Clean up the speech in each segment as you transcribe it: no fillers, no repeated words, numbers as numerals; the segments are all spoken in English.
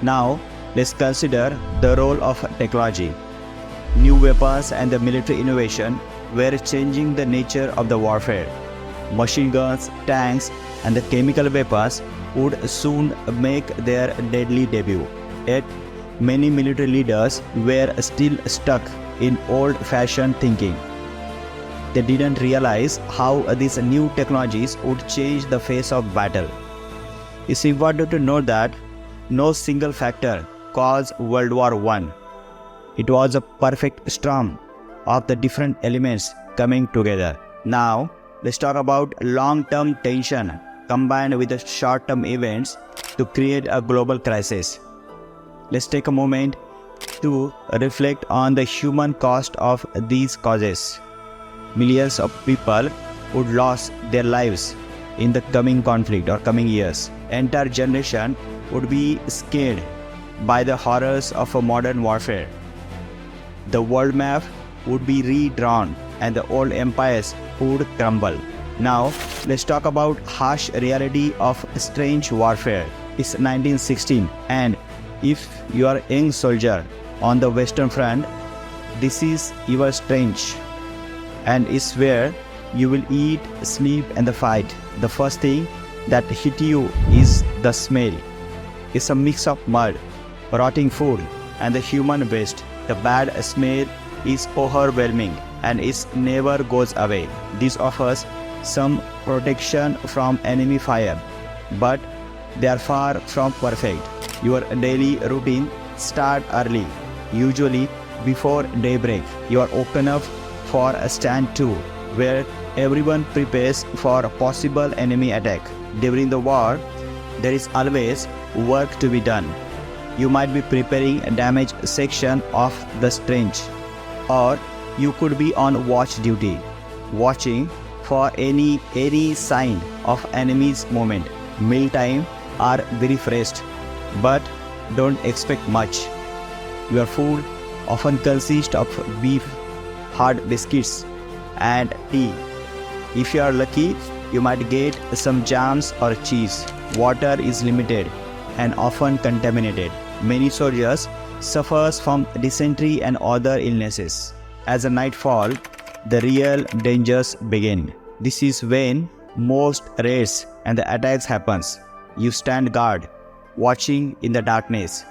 Now, let's consider the role of technology. New weapons and the military innovation were changing the nature of the warfare. Machine guns, tanks, and the chemical weapons would soon make their deadly debut. Yet, many military leaders were still stuck in old-fashioned thinking. They didn't realize how these new technologies would change the face of battle. It's important to note that no single factor caused World War I. It was a perfect storm of the different elements coming together. Now, let's talk about long-term tension combined with the short-term events to create a global crisis. Let's take a moment to reflect on the human cost of these causes. Millions of people would lose their lives in the coming conflict or coming years. Entire generation would be scared by the horrors of a modern warfare. The world map would be redrawn and the old empires would crumble. Now, let's talk about harsh reality of strange warfare. It's 1916 and if you are a young soldier on the Western Front, this is your strange and it's where you will eat, sleep and the fight. The first thing that hit you is the smell. It's a mix of mud, rotting food and the human waste. The bad smell is overwhelming and it never goes away. This offers some protection from enemy fire, but they are far from perfect. Your daily routine starts early, usually before daybreak. You are woken up for a stand to, where everyone prepares for a possible enemy attack. During the war, there is always work to be done. You might be preparing a damaged section of the trench, or you could be on watch duty, watching for any sign of enemy's movement. Mealtime are very fresh, but don't expect much. Your food often consists of beef, hard biscuits, and tea. If you are lucky, you might get some jams or cheese. Water is limited and often contaminated. Many soldiers suffer from dysentery and other illnesses. As the night falls, the real dangers begin. This is when most raids and the attacks happens. You stand guard, watching in the darkness.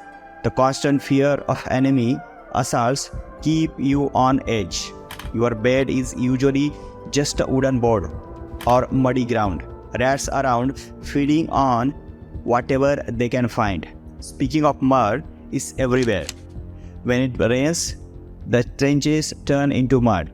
The constant fear of enemy assaults keep you on edge. Your bed is usually just a wooden board or muddy ground. Rats around feeding on whatever they can find. Speaking of mud, it's everywhere. When it rains, the trenches turn into mud.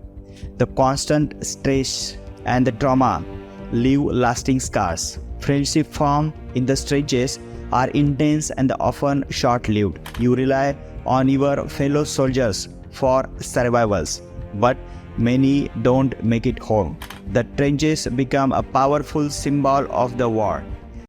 The constant stress and the trauma leave lasting scars. Friendship formed in the trenches are intense and often short-lived. You rely on your fellow soldiers for survivals, but many don't make it home. The trenches become a powerful symbol of the war.